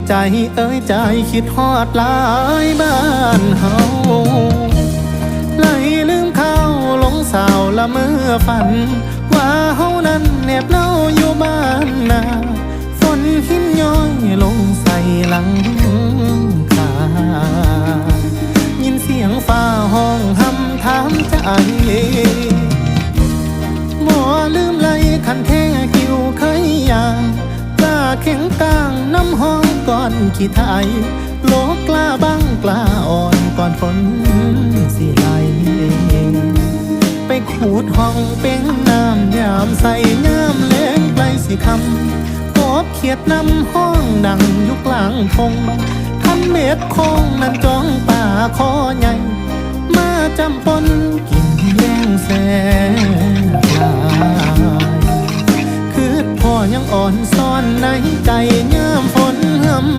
ใจเอ้ยใจคิดฮอดหลายบ้านเฮาไหลลืมเข้าหลงสาวละเมื่อฝันว่าเฮานั้นแนบเล่าอยู่บ้านนาฝนหินย้อยลงใส่หลังคายินเสียงฟ้าห้องหำถามใจบ่ลืมไหลคันแท้กิวเคยอย่างกล้าเข็งกลางน้ำห้องก่อนขี้ไทยโลกกล้าบังกล้าอ่อนก่อนฝนสิไหลไปขูดห้องเป็นน้ำยามใส่ยามเล้งไกลสิคำกบเขียดนำห้องดังอยู่กลางพงคันเม็ดคงนั้นจ้องป่าคอใหญ่มาจำปนกินแย่งแสลายคือพ่อยังอ่อนซ่อนในใจยามฝน